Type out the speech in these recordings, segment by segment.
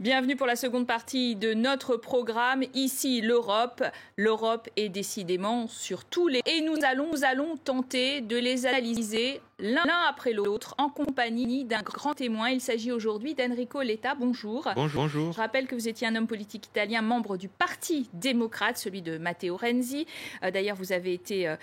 Bienvenue pour la seconde partie de notre programme. Ici, l'Europe. L'Europe est décidément sur tous les... Et nous allons tenter de les analyser l'un après l'autre en compagnie d'un grand témoin. Il s'agit aujourd'hui d'Enrico Letta. Bonjour. Bonjour. Je rappelle que vous étiez un homme politique italien, membre du Parti démocrate, celui de Matteo Renzi. D'ailleurs, vous avez été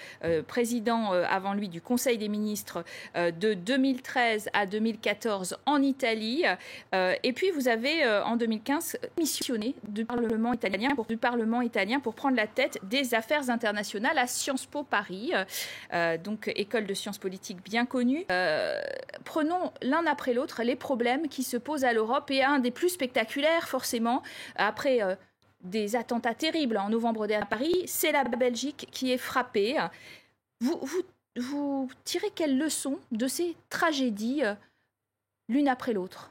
président avant lui du Conseil des ministres de 2013 à 2014 en Italie. Et puis, vous avez en 2015 missionné du Parlement italien pour prendre la tête des affaires internationales à Sciences Po Paris, donc école de sciences politiques bien connue. Prenons l'un après l'autre les problèmes qui se posent à l'Europe et un des plus spectaculaires forcément après des attentats terribles en novembre dernier à Paris, c'est la Belgique qui est frappée. Vous tirez quelles leçons de ces tragédies l'une après l'autre?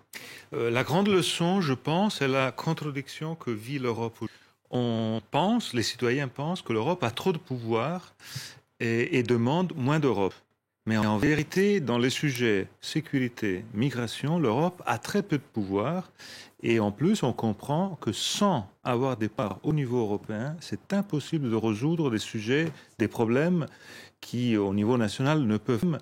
La grande leçon, je pense, est la contradiction que vit l'Europe. Les citoyens pensent que l'Europe a trop de pouvoir et demandent moins d'Europe. Mais en vérité, dans les sujets sécurité, migration, l'Europe a très peu de pouvoir. Et en plus, on comprend que sans avoir des parts au niveau européen, c'est impossible de résoudre des problèmes qui, au niveau national, ne peuvent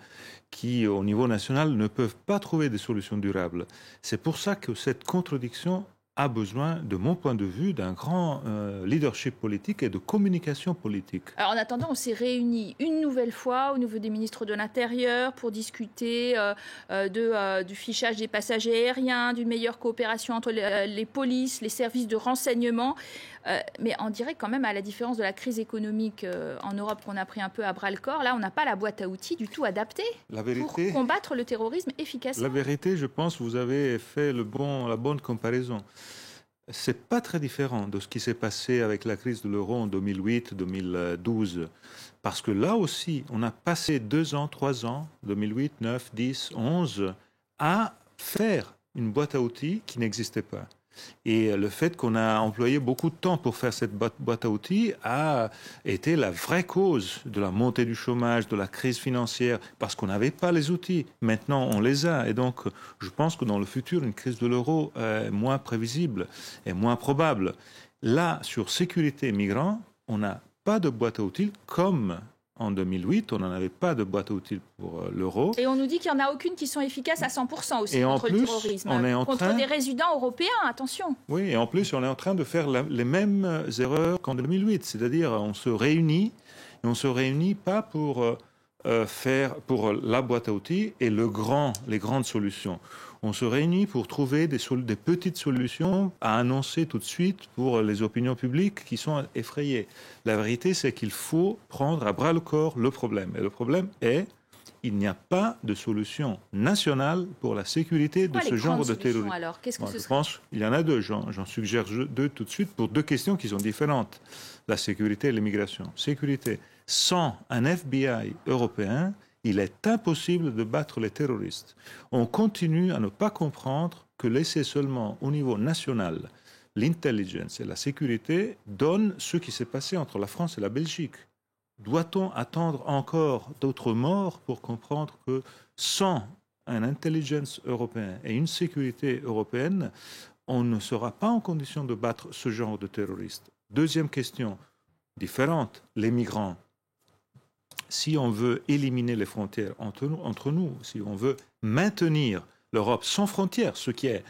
pas trouver des solutions durables. C'est pour ça que cette contradiction a besoin, de mon point de vue, d'un grand leadership politique et de communication politique. Alors, en attendant, on s'est réunis une nouvelle fois au niveau des ministres de l'Intérieur pour discuter du fichage des passagers aériens, d'une meilleure coopération entre les polices, les services de renseignement. Mais on dirait quand même, à la différence de la crise économique en Europe qu'on a pris un peu à bras-le-corps, là, on n'a pas la boîte à outils du tout adaptée pour combattre le terrorisme efficacement. La vérité, je pense que vous avez fait la bonne comparaison. C'est pas très différent de ce qui s'est passé avec la crise de l'euro en 2008-2012. Parce que là aussi, on a passé 2 ans, 3 ans, 2008, 9, 10, 11, à faire une boîte à outils qui n'existait pas. Et le fait qu'on a employé beaucoup de temps pour faire cette boîte à outils a été la vraie cause de la montée du chômage, de la crise financière, parce qu'on n'avait pas les outils. Maintenant, on les a. Et donc, je pense que dans le futur, une crise de l'euro est moins prévisible et moins probable. Là, sur sécurité et migrants, on n'a pas de boîte à outils comme... En 2008, on n'en avait pas de boîte à outils pour l'euro. Et on nous dit qu'il n'y en a aucune qui sont efficaces à 100% aussi contre le terrorisme. Contre des résidents européens, attention. Oui, et en plus, on est en train de faire les mêmes erreurs qu'en 2008. C'est-à-dire, on se réunit, et on ne se réunit pas pour la boîte à outils et les grandes solutions. On se réunit pour trouver des petites solutions à annoncer tout de suite pour les opinions publiques qui sont effrayées. La vérité, c'est qu'il faut prendre à bras-le-corps le problème. Et le problème est il n'y a pas de solution nationale pour la sécurité de ce genre de terrorisme. Alors, qu'est-ce que ce je pense qu'il y en a 2. J'en suggère 2 tout de suite pour 2 questions qui sont différentes. La sécurité et l'immigration. Sécurité. Sans un FBI européen, il est impossible de battre les terroristes. On continue à ne pas comprendre que laisser seulement au niveau national l'intelligence et la sécurité donne ce qui s'est passé entre la France et la Belgique. Doit-on attendre encore d'autres morts pour comprendre que sans un intelligence européen et une sécurité européenne, on ne sera pas en condition de battre ce genre de terroristes? Deuxième question, différente, les migrants. Si on veut éliminer les frontières entre nous, si on veut maintenir l'Europe sans frontières, ce qui est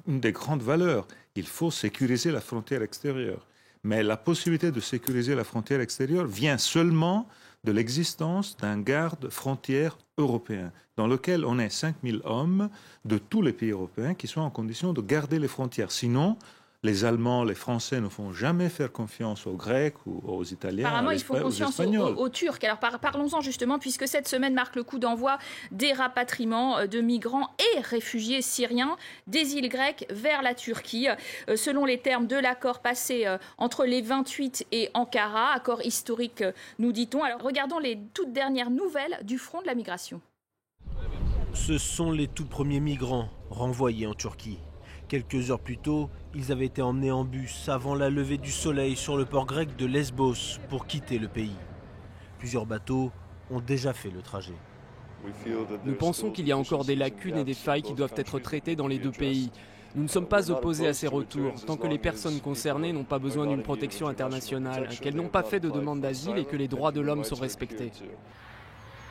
une des grandes valeurs, il faut sécuriser la frontière extérieure. Mais la possibilité de sécuriser la frontière extérieure vient seulement de l'existence d'un garde-frontière européen, dans lequel on est 5000 hommes de tous les pays européens qui sont en condition de garder les frontières. Sinon, les Allemands, les Français ne font jamais faire confiance aux Grecs ou aux Italiens. Apparemment, il faut confiance aux Turcs. Alors parlons-en justement, puisque cette semaine marque le coup d'envoi des rapatriements de migrants et réfugiés syriens des îles grecques vers la Turquie, selon les termes de l'accord passé entre les 28 et Ankara, accord historique, nous dit-on. Alors regardons les toutes dernières nouvelles du front de la migration. Ce sont les tout premiers migrants renvoyés en Turquie. Quelques heures plus tôt, ils avaient été emmenés en bus avant la levée du soleil sur le port grec de Lesbos pour quitter le pays. Plusieurs bateaux ont déjà fait le trajet. Nous pensons qu'il y a encore des lacunes et des failles qui doivent être traitées dans les 2 pays. Nous ne sommes pas opposés à ces retours, tant que les personnes concernées n'ont pas besoin d'une protection internationale, qu'elles n'ont pas fait de demande d'asile et que les droits de l'homme sont respectés.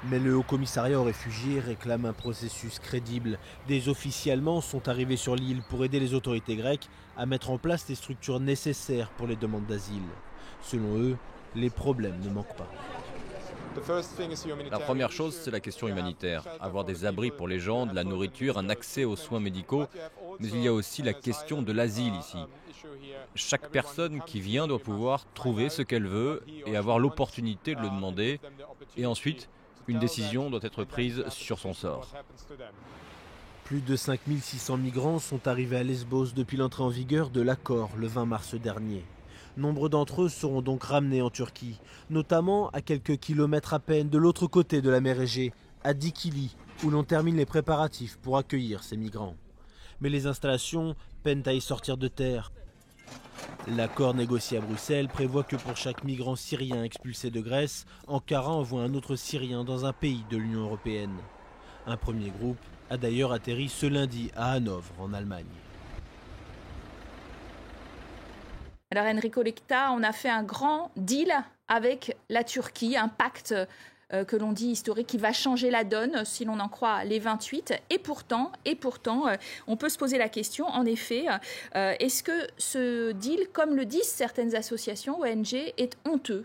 Mais le Haut-Commissariat aux réfugiés réclame un processus crédible. Des officiers allemands sont arrivés sur l'île pour aider les autorités grecques à mettre en place les structures nécessaires pour les demandes d'asile. Selon eux, les problèmes ne manquent pas. La première chose, c'est la question humanitaire. Avoir des abris pour les gens, de la nourriture, un accès aux soins médicaux. Mais il y a aussi la question de l'asile ici. Chaque personne qui vient doit pouvoir trouver ce qu'elle veut et avoir l'opportunité de le demander. Et ensuite, une décision doit être prise sur son sort. Plus de 5600 migrants sont arrivés à Lesbos depuis l'entrée en vigueur de l'accord le 20 mars dernier. Nombre d'entre eux seront donc ramenés en Turquie, notamment à quelques kilomètres à peine de l'autre côté de la mer Égée, à Dikili, où l'on termine les préparatifs pour accueillir ces migrants. Mais les installations peinent à y sortir de terre. L'accord négocié à Bruxelles prévoit que pour chaque migrant syrien expulsé de Grèce, Ankara envoie un autre Syrien dans un pays de l'Union européenne. Un premier groupe a d'ailleurs atterri ce lundi à Hanovre, en Allemagne. Alors Enrico Letta, on a fait un grand deal avec la Turquie, un pacte que l'on dit historique qui va changer la donne si l'on en croit les 28. Et pourtant, on peut se poser la question, en effet, est-ce que ce deal, comme le disent certaines associations ONG, est honteux ?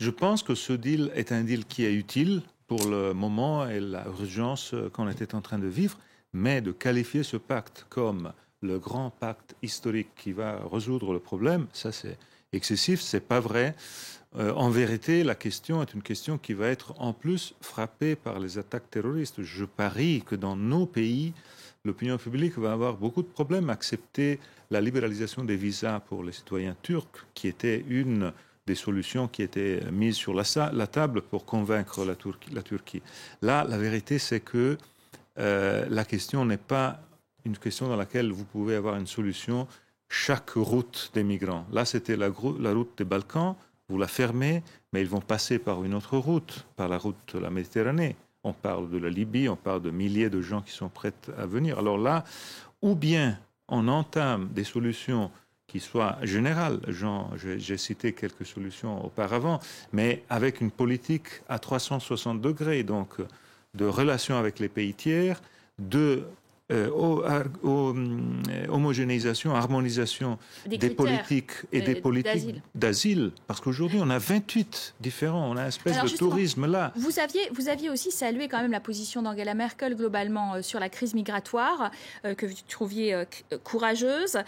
Je pense que ce deal est un deal qui est utile pour le moment et l'urgence qu'on était en train de vivre, mais de qualifier ce pacte comme le grand pacte historique qui va résoudre le problème, ça c'est excessif, c'est pas vrai. En vérité, la question est une question qui va être en plus frappée par les attaques terroristes. Je parie que dans nos pays, l'opinion publique va avoir beaucoup de problèmes à accepter la libéralisation des visas pour les citoyens turcs, qui était une des solutions qui étaient mises sur la table pour convaincre la Turquie. Là, la vérité, c'est que la question n'est pas une question dans laquelle vous pouvez avoir une solution chaque route des migrants. Là, c'était la route des Balkans, vous la fermez, mais ils vont passer par une autre route, par la route de la Méditerranée. On parle de la Libye, on parle de milliers de gens qui sont prêts à venir. Alors là, ou bien on entame des solutions qui soient générales, j'ai cité quelques solutions auparavant, mais avec une politique à 360 degrés, donc de relations avec les pays tiers, de homogénéisation, harmonisation des politiques et des politiques d'asile. Parce qu'aujourd'hui, on a 28 différents, on a une espèce de tourisme là. Vous aviez aussi salué quand même la position d'Angela Merkel globalement sur la crise migratoire, que vous trouviez courageuse,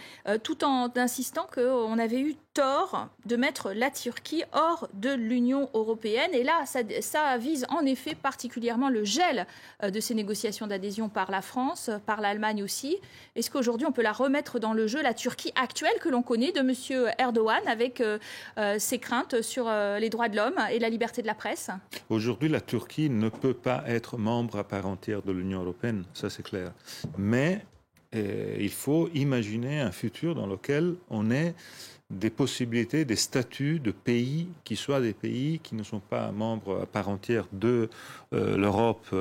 tout en insistant qu'on avait eu tort de mettre la Turquie hors de l'Union européenne. Et là, ça vise en effet particulièrement le gel de ces négociations d'adhésion par la France, par l'Allemagne aussi. Est-ce qu'aujourd'hui, on peut la remettre dans le jeu, la Turquie actuelle que l'on connaît de M. Erdogan, avec ses craintes sur les droits de l'homme et la liberté de la presse ? Aujourd'hui, la Turquie ne peut pas être membre à part entière de l'Union européenne, ça c'est clair. Mais il faut imaginer un futur dans lequel on ait des possibilités, des statuts de pays qui soient des pays qui ne sont pas membres à part entière de l'Europe,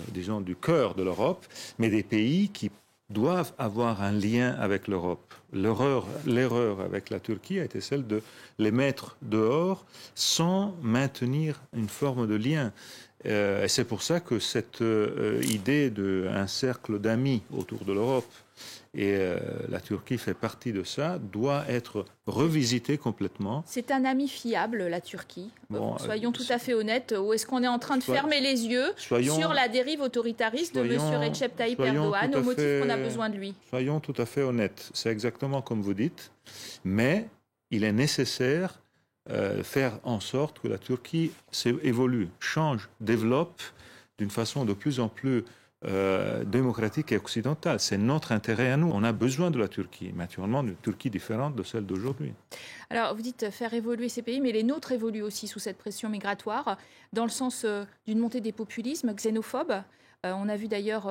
disons du cœur de l'Europe, mais des pays qui doivent avoir un lien avec l'Europe. L'erreur avec la Turquie a été celle de les mettre dehors sans maintenir une forme de lien. Et c'est pour ça que cette idée d'un cercle d'amis autour de l'Europe, et la Turquie fait partie de ça, doit être revisitée complètement. C'est un ami fiable, la Turquie. Bon, soyons tout à fait honnêtes. Ou est-ce qu'on est en train de fermer les yeux sur la dérive autoritariste de M. Recep Tayyip Erdogan au motif qu'on a besoin de lui ? Soyons tout à fait honnêtes. C'est exactement comme vous dites. Mais il est nécessaire faire en sorte que la Turquie évolue, change, développe d'une façon de plus en plus démocratique et occidentale. C'est notre intérêt à nous. On a besoin de la Turquie, naturellement, d'une Turquie différente de celle d'aujourd'hui. Alors, vous dites faire évoluer ces pays, mais les nôtres évoluent aussi sous cette pression migratoire, dans le sens d'une montée des populismes xénophobes. On a vu d'ailleurs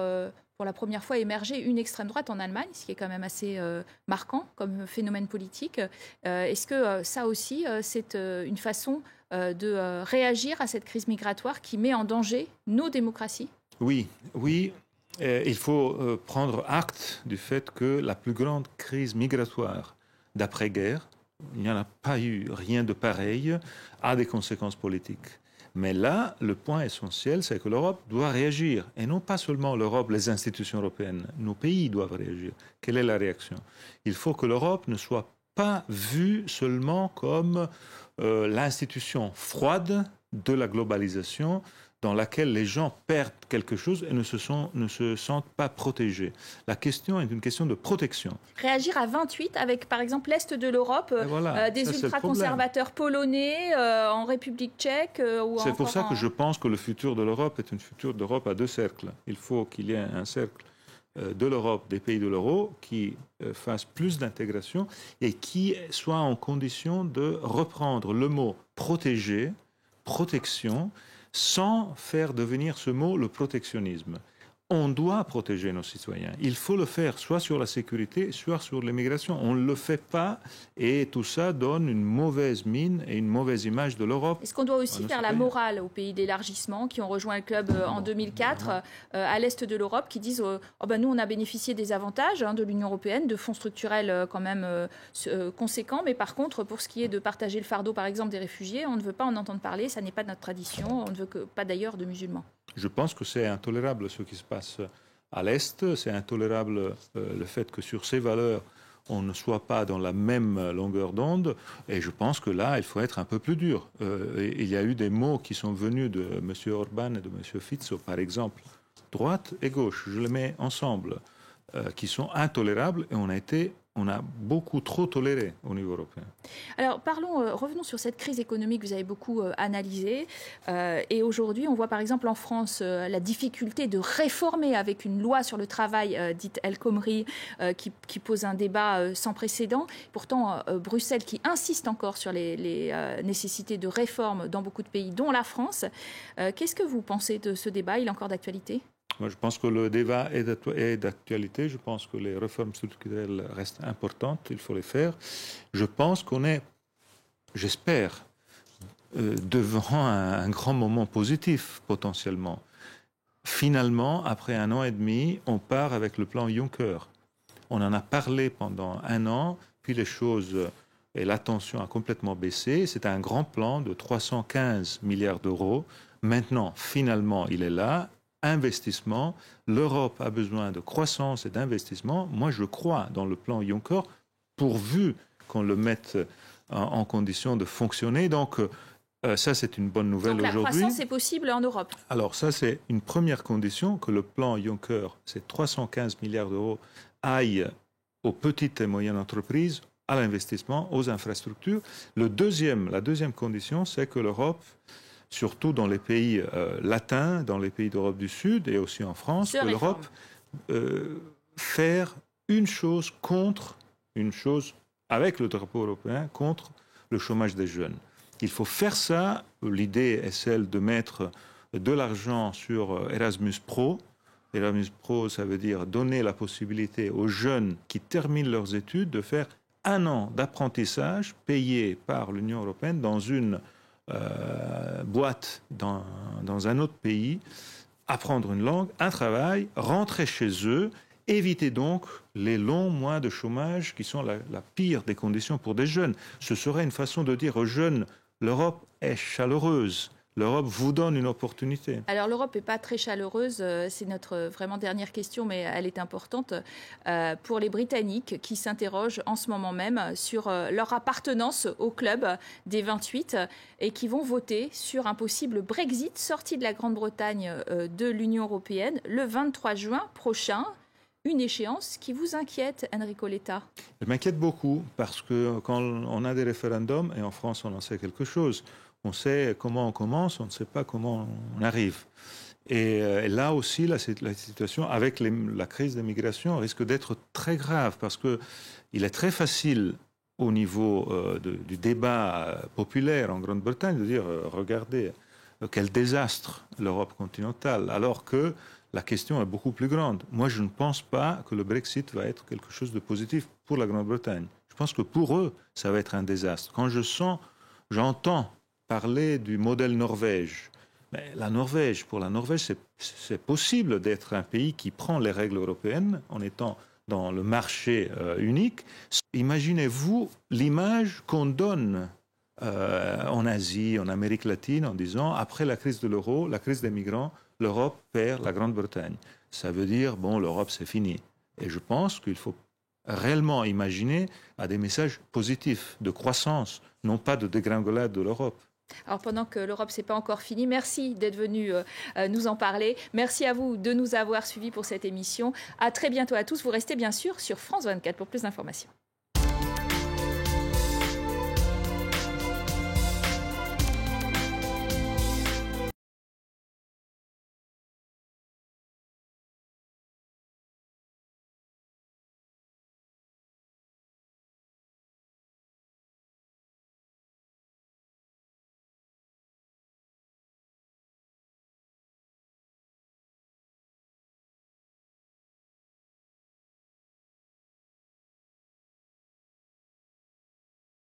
pour la première fois émerger une extrême droite en Allemagne, ce qui est quand même assez marquant comme phénomène politique. Est-ce que ça aussi, c'est une façon de réagir à cette crise migratoire qui met en danger nos démocraties ? Oui. il faut prendre acte du fait que la plus grande crise migratoire d'après-guerre, il n'y en a pas eu rien de pareil, a des conséquences politiques. Mais là, le point essentiel, c'est que l'Europe doit réagir. Et non pas seulement l'Europe, les institutions européennes. Nos pays doivent réagir. Quelle est la réaction? Il faut que l'Europe ne soit pas vue seulement comme l'institution froide de la globalisation, dans laquelle les gens perdent quelque chose et ne se sentent pas protégés. La question est une question de protection. Réagir à 28 avec, par exemple, l'Est de l'Europe, des ultra-conservateurs polonais en République tchèque c'est pour ça que je pense que le futur de l'Europe est un futur d'Europe à deux cercles. Il faut qu'il y ait un cercle de l'Europe, des pays de l'euro, qui fasse plus d'intégration et qui soit en condition de reprendre le mot protéger, protection, sans faire devenir ce mot le protectionnisme. On doit protéger nos citoyens. Il faut le faire soit sur la sécurité, soit sur l'immigration. On ne le fait pas et tout ça donne une mauvaise mine et une mauvaise image de l'Europe. Est-ce qu'on doit aussi faire la morale aux pays d'élargissement qui ont rejoint le club en 2004 à l'Est de l'Europe, qui disent nous on a bénéficié des avantages de l'Union européenne, de fonds structurels quand même conséquents, mais par contre pour ce qui est de partager le fardeau par exemple des réfugiés, on ne veut pas en entendre parler, ça n'est pas de notre tradition, on ne veut pas d'ailleurs de musulmans. Je pense que c'est intolérable ce qui se passe à l'Est. C'est intolérable le fait que sur ces valeurs, on ne soit pas dans la même longueur d'onde. Et je pense que là, il faut être un peu plus dur. Il y a eu des mots qui sont venus de M. Orban et de M. Fico, par exemple, droite et gauche, je les mets ensemble, qui sont intolérables et on a beaucoup trop toléré au niveau européen. Alors revenons sur cette crise économique que vous avez beaucoup analysée. Et aujourd'hui, on voit par exemple en France la difficulté de réformer avec une loi sur le travail dite El Khomri qui pose un débat sans précédent. Pourtant, Bruxelles qui insiste encore sur les nécessités de réforme dans beaucoup de pays, dont la France. Qu'est-ce que vous pensez de ce débat? Il est encore d'actualité? Moi, je pense que le débat est d'actualité. Je pense que les réformes structurelles restent importantes. Il faut les faire. Je pense qu'on est, j'espère, devant un grand moment positif, potentiellement. Finalement, après 1 an et demi, on part avec le plan Juncker. On en a parlé pendant 1 an, puis les choses et l'attention a complètement baissé. C'est un grand plan de 315 milliards d'euros. Maintenant, finalement, il est là. Investissement. L'Europe a besoin de croissance et d'investissement. Moi, je crois dans le plan Juncker, pourvu qu'on le mette en condition de fonctionner. Donc, ça, c'est une bonne nouvelle aujourd'hui. Donc, la croissance est possible en Europe. Alors, ça, c'est une première condition, que le plan Juncker, ces 315 milliards d'euros, aillent aux petites et moyennes entreprises, à l'investissement, aux infrastructures. La deuxième condition, c'est que l'Europe, surtout dans les pays latins, dans les pays d'Europe du Sud et aussi en France, que l'Europe faire une chose avec le drapeau européen contre le chômage des jeunes. Il faut faire ça. L'idée est celle de mettre de l'argent sur Erasmus Pro. Erasmus Pro, ça veut dire donner la possibilité aux jeunes qui terminent leurs études de faire 1 an d'apprentissage payé par l'Union européenne dans une boîte dans un autre pays, apprendre une langue, un travail, rentrer chez eux, éviter donc les longs mois de chômage qui sont la pire des conditions pour des jeunes. Ce serait une façon de dire aux jeunes, l'Europe est chaleureuse. L'Europe vous donne une opportunité. Alors l'Europe n'est pas très chaleureuse, c'est notre vraiment dernière question, mais elle est importante pour les Britanniques qui s'interrogent en ce moment même sur leur appartenance au club des 28 et qui vont voter sur un possible Brexit, sortie de la Grande-Bretagne de l'Union européenne le 23 juin prochain. Une échéance qui vous inquiète, Enrico Letta? Elle m'inquiète beaucoup parce que quand on a des référendums, et en France on en sait quelque chose, on sait comment on commence, on ne sait pas comment on arrive. Et là aussi, la situation avec la crise des migrations risque d'être très grave parce qu'il est très facile au niveau du débat populaire en Grande-Bretagne de dire regardez quel désastre l'Europe continentale, alors que la question est beaucoup plus grande. Moi, je ne pense pas que le Brexit va être quelque chose de positif pour la Grande-Bretagne. Je pense que pour eux, ça va être un désastre. Quand j'entends parler du modèle Norvège, Mais pour la Norvège, c'est possible d'être un pays qui prend les règles européennes en étant dans le marché unique. Imaginez-vous l'image qu'on donne en Asie, en Amérique latine, en disant, après la crise de l'euro, la crise des migrants, l'Europe perd la Grande-Bretagne. Ça veut dire, bon, l'Europe, c'est fini. Et je pense qu'il faut réellement imaginer à des messages positifs, de croissance, non pas de dégringolade de l'Europe. Alors pendant que l'Europe, c'est pas encore fini, merci d'être venu nous en parler. Merci à vous de nous avoir suivis pour cette émission. À très bientôt à tous. Vous restez bien sûr sur France 24 pour plus d'informations.